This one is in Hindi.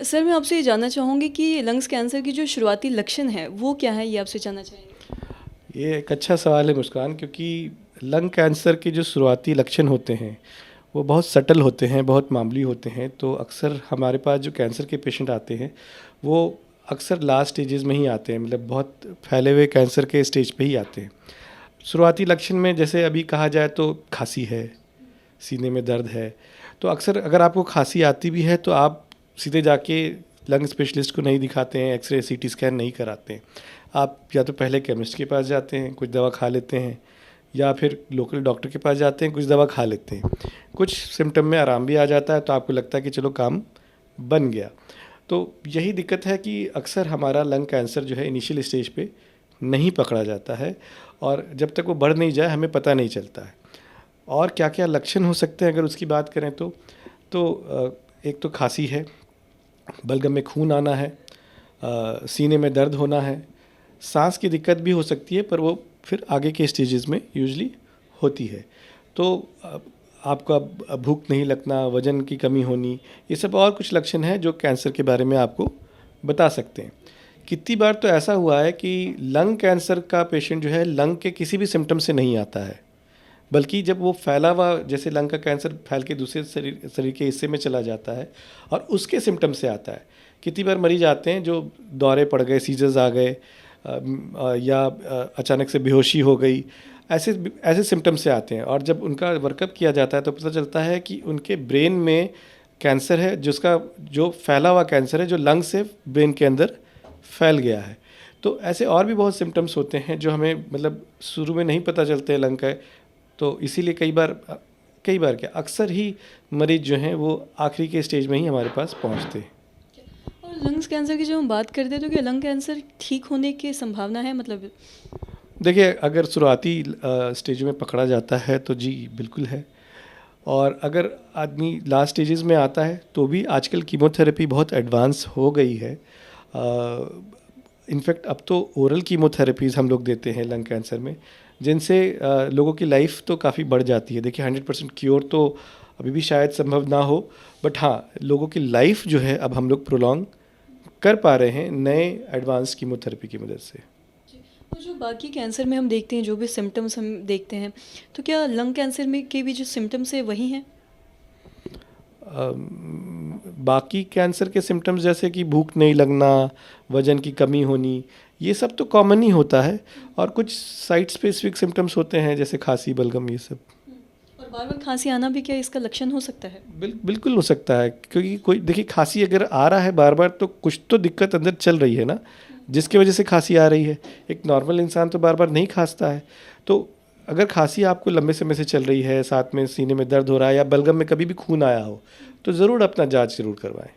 सर मैं आपसे ये जानना चाहूँगी कि लंग्स कैंसर की जो शुरुआती लक्षण है वो क्या है, ये आपसे जानना चाहेंगे? ये एक अच्छा सवाल है मुस्कान, क्योंकि लंग कैंसर के जो शुरुआती लक्षण होते हैं वो बहुत सटल होते हैं, बहुत मामूली होते हैं। तो अक्सर हमारे पास जो कैंसर के पेशेंट आते हैं वो अक्सर लास्ट स्टेजेस में ही आते हैं, मतलब बहुत फैले हुए कैंसर के स्टेज पे ही आते हैं। शुरुआती लक्षण में जैसे अभी कहा जाए तो खांसी है, सीने में दर्द है। तो अक्सर अगर आपको खांसी आती भी है तो आप सीधे जाके लंग स्पेशलिस्ट को नहीं दिखाते हैं, एक्सरे सीटी स्कैन नहीं कराते हैं। आप या तो पहले केमिस्ट के पास जाते हैं, कुछ दवा खा लेते हैं, या फिर लोकल डॉक्टर के पास जाते हैं, कुछ दवा खा लेते हैं। कुछ सिम्टम में आराम भी आ जाता है तो आपको लगता है कि चलो काम बन गया। तो यही दिक्कत है कि अक्सर हमारा लंग कैंसर जो है इनिशियल स्टेज पे नहीं पकड़ा जाता है, और जब तक वो बढ़ नहीं जाए हमें पता नहीं चलता है। और क्या क्या लक्षण हो सकते हैं अगर उसकी बात करें एक तो खांसी है, बलगम में खून आना है, सीने में दर्द होना है, सांस की दिक्कत भी हो सकती है, पर वो फिर आगे के स्टेजेस में यूजली होती है। तो आपका भूख नहीं लगना, वजन की कमी होनी, ये सब और कुछ लक्षण हैं जो कैंसर के बारे में आपको बता सकते हैं। कितनी बार तो ऐसा हुआ है कि लंग कैंसर का पेशेंट जो है लंग के किसी भी सिम्टम से नहीं आता है, बल्कि जब वो फैला हुआ, जैसे लंग का कैंसर फैल के दूसरे शरीर के हिस्से में चला जाता है और उसके सिम्टम से आता है। कितनी बार मरीज आते हैं जो दौरे पड़ गए, सीजर्स आ गए, या अचानक से बेहोशी हो गई, ऐसे ऐसे सिम्टम से आते हैं। और जब उनका वर्कअप किया जाता है तो पता चलता है कि उनके ब्रेन में कैंसर है, जिसका जो फैला हुआ कैंसर है जो लंग से ब्रेन के अंदर फैल गया है। तो ऐसे और भी बहुत सिम्टम्स होते हैं जो हमें मतलब शुरू में नहीं पता चलते हैं लंग का। तो इसीलिए कई बार क्या अक्सर ही मरीज जो हैं वो आखिरी के स्टेज में ही हमारे पास पहुंचते हैं। और लंग्स कैंसर की जब हम बात करते हैं तो क्या लंग कैंसर ठीक होने की संभावना है, मतलब? देखिए, अगर शुरुआती स्टेज में पकड़ा जाता है तो जी बिल्कुल है। और अगर आदमी लास्ट स्टेजेस में आता है तो भी आजकल कीमोथेरेपी बहुत एडवांस हो गई है। इनफैक्ट अब तो ओरल कीमोथेरेपीज़ हम लोग देते हैं लंग कैंसर में, जिनसे लोगों की लाइफ तो काफ़ी बढ़ जाती है। देखिए 100% क्योर तो अभी भी शायद संभव ना हो, बट हाँ, लोगों की लाइफ जो है अब हम लोग प्रोलॉन्ग कर पा रहे हैं नए एडवांस कीमोथेरेपी की मदद से। तो जो बाकी कैंसर में हम देखते हैं, जो भी सिम्टम्स हम देखते हैं, तो क्या लंग कैंसर में के भी जो सिम्टम्स है वही हैं? बाकी कैंसर के सिम्टम्स जैसे कि भूख नहीं लगना, वजन की कमी होनी, ये सब तो कॉमन ही होता है। और कुछ साइट स्पेसिफिक सिम्टम्स होते हैं जैसे खांसी, बलगम, ये सब। और बार बार खांसी आना भी क्या इसका लक्षण हो सकता है? बिल्कुल हो सकता है, क्योंकि कोई देखिए खांसी अगर आ रहा है बार बार तो कुछ तो दिक्कत अंदर चल रही है ना, जिसकी वजह से खांसी आ रही है। एक नॉर्मल इंसान तो बार बार नहीं खांसता है। तो अगर खांसी आपको लंबे समय से चल रही है, साथ में सीने में दर्द हो रहा है या बलगम में कभी भी खून आया हो, तो ज़रूर अपना जांच ज़रूर करवाएं।